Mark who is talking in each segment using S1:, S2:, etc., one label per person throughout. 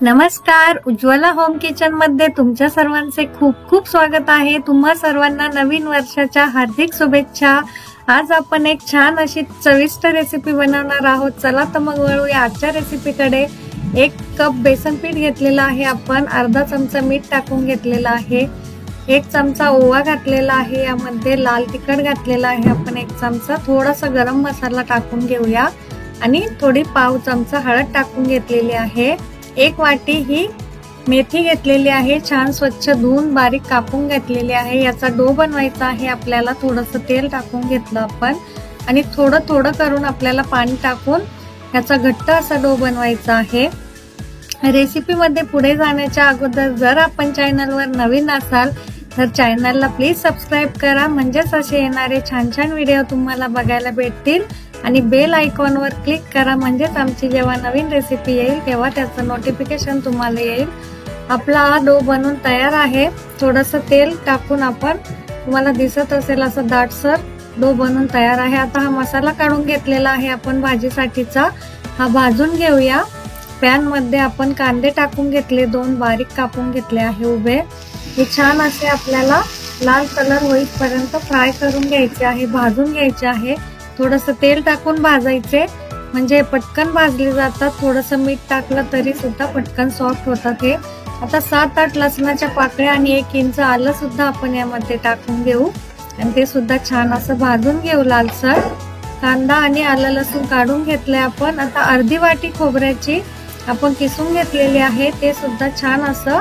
S1: नमस्कार, Ujjwala home kitchen मध्ये तुमच्या सर्वांचे खूप खूप स्वागत आहे। तुम्हा सर्वांना नवीन वर्षाच्या हार्दिक शुभेच्छा। आज आपण एक छान अशी चविष्ट रेसिपी बनवणार आहोत। चला तर मग वळूया आजच्या रेसिपीकडे। 1 कप बेसन पीठ घेतलेला आहे आपण, अर्धा चमचा मीठ टाकून घेतलेला आहे, 1 चमचा ओवा घातलेला आहे, यामध्ये लाल तिखट घातलेला आहे आपण 1 चमचा, थोडासा गरम मसाला टाकून घेऊया आणि थोडी पाव चमचा हळद टाकून घेतलेली आहे। 1 वाटी ही मेथी घेतलेली आहे, छान स्वच्छ धुवून बारीक कापून घेतलेली आहे। याचा डो बनवायचा आहे आपल्याला। थोडंसं तेल टाकून घेतलं आपण आणि थोडं थोडं करून आपल्याला पाणी टाकून याचा घट्ट असा डो बनवायचा आहे। रेसिपी मध्ये पुढे जाण्याच्या अगोदर जर आपण चॅनलवर नवीन असाल तर चॅनलला प्लीज सबस्क्राइब करा, म्हणजेच असे येणारे छान छान व्हिडिओ तुम्हाला बघायला भेटतील आणि बेल आयकॉनवर क्लिक करा, म्हणजेच आमची जेव्हा नवीन रेसिपी येईल तेव्हा त्याचं नोटिफिकेशन तुम्हाला येईल। आपला हा डो बनवून तयार आहे। थोडंसं तेल टाकून आपण, तुम्हाला दिसत असेल असं दाटसर डो बनवून तयार आहे। आता हा मसाला काढून घेतलेला आहे आपण भाजीसाठीचा, हा भाजून घेऊया। पॅन मध्ये आपण कांदे टाकून घेतले, 2 बारीक कापून घेतले आहे उभे। हे छान असे आपल्याला लाल कलर होईपर्यंत फ्राय करून घ्यायचे आहे, भाजून घ्यायचे आहे। थोडंसं तेल टाकून भाजायचे, म्हणजे पटकन भाजले जातात। थोडंसं मीठ टाकलं तरी सुद्धा पटकन सॉफ्ट होतात हे। आता 7-8 लसणाच्या पाकळ्या आणि 1 इंच आलं सुद्धा आपण यामध्ये टाकून घेऊ आणि ते सुद्धा छान असं भाजून घेऊ लालसर। कांदा आणि आलं लसूण काढून घेतलंय आपण। आता अर्धी वाटी खोबऱ्याची आपण किसून घेतलेली आहे, ते सुद्धा छान असं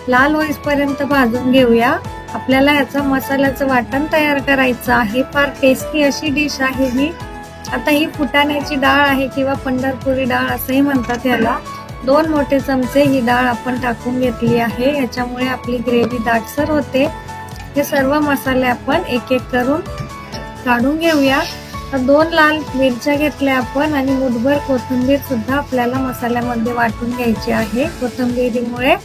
S1: लाल होईपर्यंत भाजून घेऊया। आपल्याला याचा मसाल्याचं वाटण तयार करायचं आहे। फार टेस्टी अशी डिश आहे ही। आता ही फुटाण्याची डाळ आहे किंवा पंढरपुरी डाळ असंही म्हणतात याला। 2 मोठे चमचे ही डाळ आपण टाकून घेतली आहे, याच्यामुळे आपली ग्रेव्ही दाटसर होते। हे सर्व मसाले आपण एक एक करून काढून घेऊया। 2 लाल मिरच्या घेतल्या आपण आणि मुठभर कोथिंबीर सुद्धा आपल्याला मसाल्यामध्ये वाटून घ्यायची आहे। कोथिंबीरीमुळे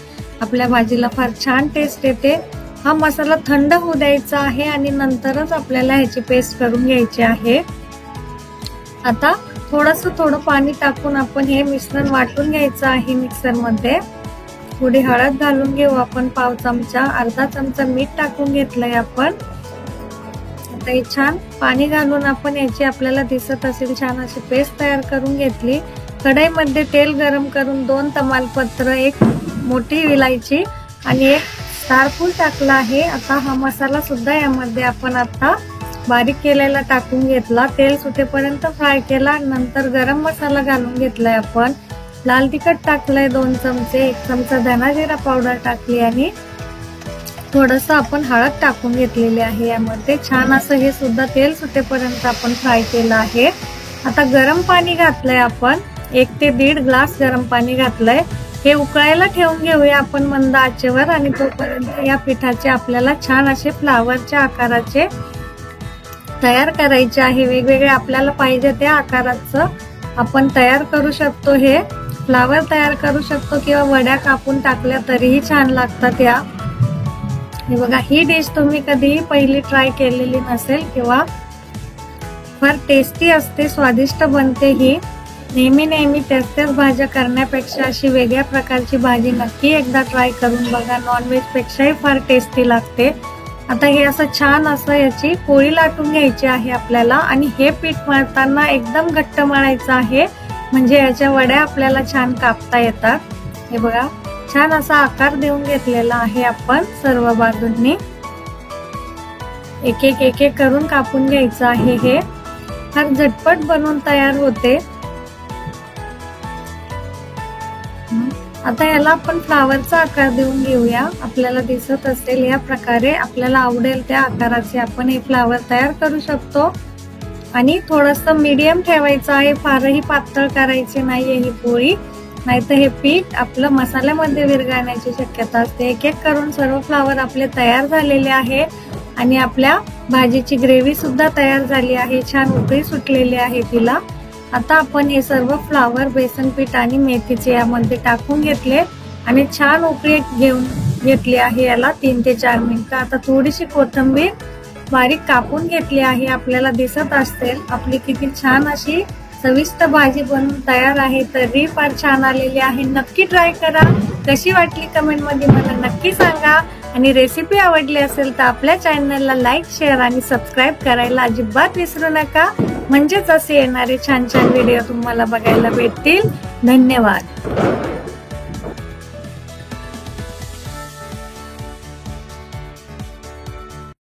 S1: आपल्या भाजीला फार छान टेस्ट येते। हा मसाला थंड होऊ द्यायचा आहे आणि नंतरच आपल्याला ह्याची पेस्ट करून घ्यायची आहे। आता थोडं पाणी टाकून आपण हे मिश्रण वाटून घ्यायचं आहे मिक्सर मध्ये। थोडी हळद घालून घेऊ आपण पाव चमचा, अर्धा चमचा मीठ टाकून घेतलंय आपण। आता हे छान पाणी घालून आपण याची आपल्याला दिसत असेल छान अशी पेस्ट तयार करून घेतली। कढईमध्ये तेल गरम करून 2 तमालपत्र, 1 मोठी इलायची आणि 1 स्टारफूल टाकला आहे। आता हा मसाला सुद्धा यामध्ये आपण आता बारीक केलेला टाकून घेतला, तेल सुटेपर्यंत फ्राय केला। नंतर गरम मसाला घालून घेतलाय आपण, लाल तिखट टाकलंय 2 चमचे, 1 चमचा धना जिरा पावडर टाकली आणि थोडंसं आपण हळद टाकून घेतलेली आहे यामध्ये। छान असं हे सुद्धा तेल सुटेपर्यंत आपण फ्राय केलं आहे। आता गरम पाणी घातलंय आपण, 1 ते 1.5 ग्लास गरम पाणी घातलंय। हे उकळायला ठेवून घेऊया आपण मंद आचेवर आणि तोपर्यंत या पिठाचे आपल्याला छान असे फ्लावरच्या आकाराचे तयार करायचे आहे। वेगवेगळे आपल्याला पाहिजे त्या आकाराचं आपण तयार करू शकतो। हे फ्लावर तयार करू शकतो किंवा वड्या कापून टाकल्या तरीही छान लागतात या। हे बघा, ही डिश तुम्ही कधीही पहिली ट्राय केलेली नसेल किंवा फार टेस्टी असते, स्वादिष्ट बनते ही। नेहमी त्याच भाज्या करण्यापेक्षा अशी वेगळ्या प्रकारची भाजी नक्की एकदा ट्राय करून बघा, नॉनव्हेज पेक्षाही फार टेस्टी लागते। आता हे असं छान असं याची पोळी लाटून घ्यायची आहे आपल्याला आणि हे पीठ मळताना एकदम घट्ट मळायचं आहे, म्हणजे याच्या वड्या आपल्याला छान कापता येतात। हे बघा, छान असा आकार देऊन घेतलेला आहे आपण सर्व बाजूंनी। एक एक करून कापून घ्यायचं आहे। हे फार झटपट बनवून तयार होते। आता याला आपण फ्लावरचा आकार देऊन घेऊया। आपल्याला दिसत असेल या प्रकारे आपल्याला आवडेल त्या आकाराचे आपण हे फ्लावर तयार करू शकतो आणि थोडंसं मीडियम ठेवायचं आहे, फारही पातळ करायचे नाहीये ही पोळी, नाहीतर हे पीठ आपलं मसाल्यामध्ये विरघळण्याची शक्यता असते। एक एक करून सर्व फ्लावर आपले तयार झालेले आहे आणि आपल्या भाजीची ग्रेव्ही सुद्धा तयार झाली आहे, छान उकळी सुटलेली आहे तिला। आता आपण हे सर्व फ्लावर बेसन पीठ आणि मेथीचे यामध्ये टाकून घेतले आणि छान उकळी घेऊन घेतली आहे याला 3 ते 4 मिनिटं। आता थोडीशी कोथिंबीर बारीक कापून घेतली आहे, आपल्याला दिसत असेल आपली किती छान अशी चविष्ट भाजी बनून तयार आहे. तरी फार छान आलेली आहे. नक्की ट्राय करा. कशी वाटली कमेंट मध्ये मला नक्की सांगा. आणि रेसिपी आवडली असेल तर आपल्या चॅनलला लाईक, शेअर आणि सबस्क्राईब करायला अजिबात विसरू नका. म्हणजेच असे येणारे छान छान व्हिडिओ तुम्हाला बघायला भेटतील. धन्यवाद.